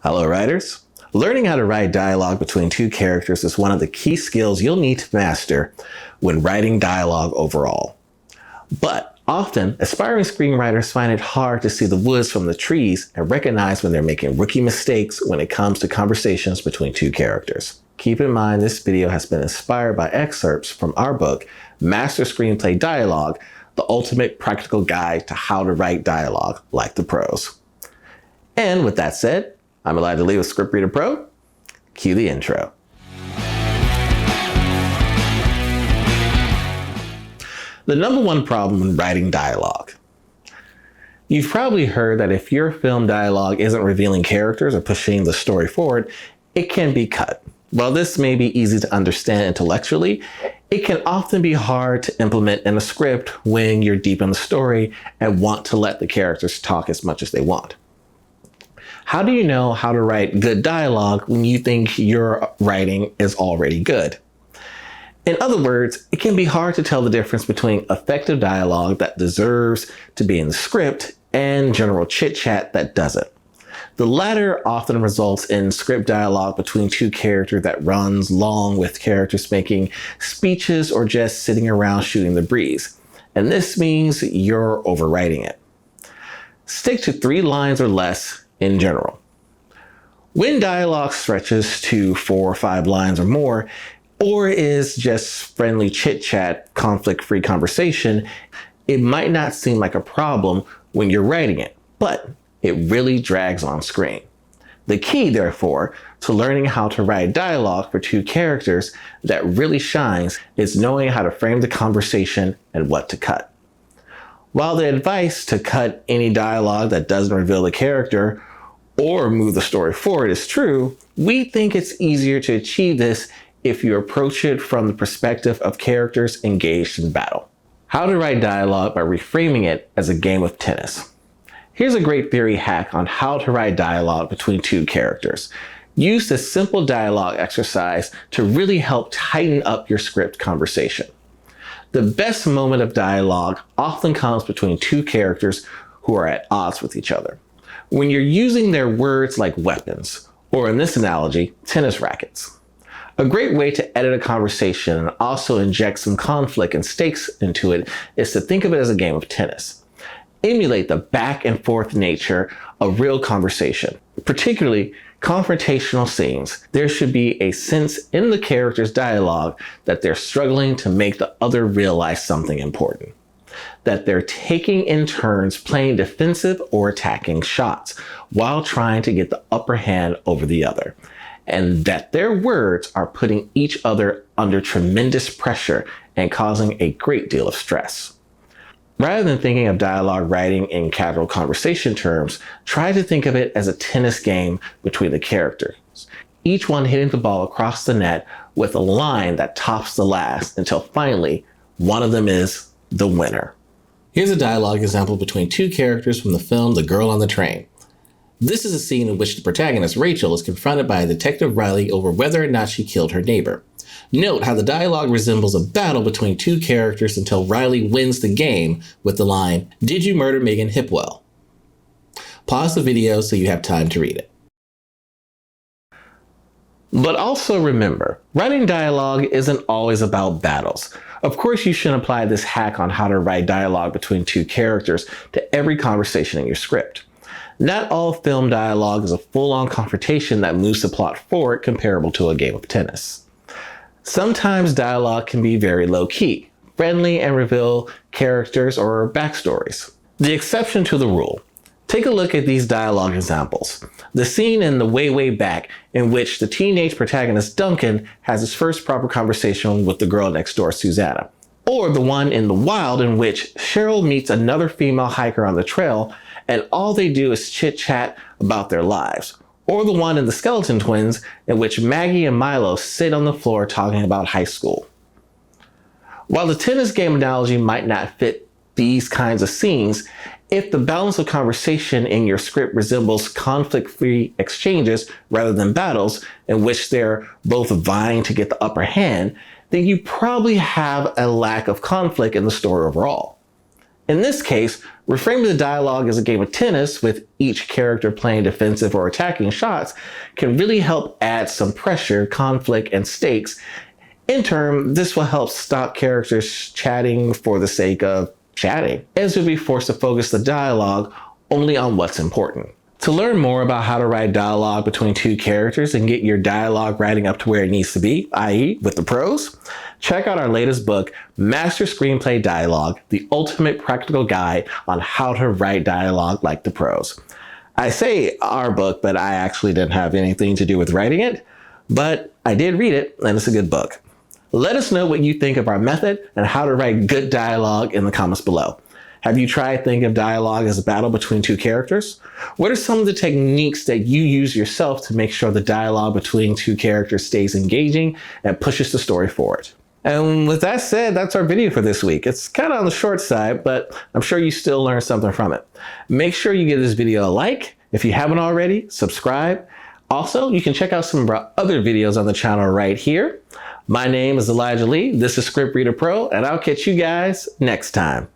Hello, writers. Learning how to write dialogue between two characters is one of the key skills you'll need to master when writing dialogue overall. But often, aspiring screenwriters find it hard to see the woods from the trees and recognize when they're making rookie mistakes when it comes to conversations between two characters. Keep in mind, this video has been inspired by excerpts from our book, Master Screenplay Dialogue, the ultimate practical guide to how to write dialogue like the pros. And with that said, I'm allowed to leave a Script Reader Pro. Cue the intro. The number one problem when writing dialogue. You've probably heard that if your film dialogue isn't revealing characters or pushing the story forward, it can be cut. While this may be easy to understand intellectually, it can often be hard to implement in a script when you're deep in the story and want to let the characters talk as much as they want. How do you know how to write good dialogue when you think your writing is already good? In other words, it can be hard to tell the difference between effective dialogue that deserves to be in the script and general chit-chat that doesn't. The latter often results in script dialogue between two characters that runs long with characters making speeches or just sitting around shooting the breeze. And this means you're overwriting it. Stick to 3 lines or less in general. When dialogue stretches to 4 or 5 lines or more, or is just friendly chit-chat, conflict-free conversation, it might not seem like a problem when you're writing it, but it really drags on screen. The key, therefore, to learning how to write dialogue for two characters that really shines is knowing how to frame the conversation and what to cut. While the advice to cut any dialogue that doesn't reveal the character or move the story forward is true, we think it's easier to achieve this if you approach it from the perspective of characters engaged in battle. How to write dialogue by reframing it as a game of tennis. Here's a great theory hack on how to write dialogue between two characters. Use this simple dialogue exercise to really help tighten up your script conversation. The best moment of dialogue often comes between two characters who are at odds with each other. When you're using their words like weapons, or in this analogy, tennis rackets. A great way to edit a conversation and also inject some conflict and stakes into it is to think of it as a game of tennis. Emulate the back and forth nature of real conversation, particularly confrontational scenes. There should be a sense in the character's dialogue that they're struggling to make the other realize something important. That they're taking in turns playing defensive or attacking shots while trying to get the upper hand over the other. And that their words are putting each other under tremendous pressure and causing a great deal of stress. Rather than thinking of dialogue writing in casual conversation terms, try to think of it as a tennis game between the characters, each one hitting the ball across the net with a line that tops the last until finally one of them is the winner. Here's a dialogue example between two characters from the film The Girl on the Train. This is a scene in which the protagonist, Rachel, is confronted by Detective Riley over whether or not she killed her neighbor. Note how the dialogue resembles a battle between two characters until Riley wins the game with the line, "Did you murder Megan Hipwell?" Pause the video so you have time to read it. But also remember, writing dialogue isn't always about battles. Of course, you shouldn't apply this hack on how to write dialogue between two characters to every conversation in your script. Not all film dialogue is a full-on confrontation that moves the plot forward comparable to a game of tennis. Sometimes dialogue can be very low-key, friendly, and reveal characters or backstories. The exception to the rule. Take a look at these dialogue examples. The scene in The Way, Way Back in which the teenage protagonist Duncan has his first proper conversation with the girl next door, Susanna. Or the one in The Wild in which Cheryl meets another female hiker on the trail and all they do is chit-chat about their lives. Or the one in The Skeleton Twins in which Maggie and Milo sit on the floor talking about high school. While the tennis game analogy might not fit these kinds of scenes, if the balance of conversation in your script resembles conflict-free exchanges rather than battles in which they're both vying to get the upper hand, then you probably have a lack of conflict in the story overall. In this case, reframing the dialogue as a game of tennis with each character playing defensive or attacking shots can really help add some pressure, conflict, and stakes. In turn, this will help stop characters chatting for the sake of chatting, as you'll be forced to focus the dialogue only on what's important. To learn more about how to write dialogue between two characters and get your dialogue writing up to where it needs to be, i.e. with the pros, check out our latest book, Master Screenplay Dialogue, the ultimate practical guide on how to write dialogue like the pros. I say our book, but I actually didn't have anything to do with writing it, but I did read it, and it's a good book. Let us know what you think of our method and how to write good dialogue in the comments below. Have you tried thinking of dialogue as a battle between two characters? What are some of the techniques that you use yourself to make sure the dialogue between two characters stays engaging and pushes the story forward? And with that said, that's our video for this week. It's kind of on the short side, but I'm sure you still learned something from it. Make sure you give this video a like. If you haven't already, subscribe. Also, you can check out some of our other videos on the channel right here. My name is Elijah Lee. This is Script Reader Pro, and I'll catch you guys next time.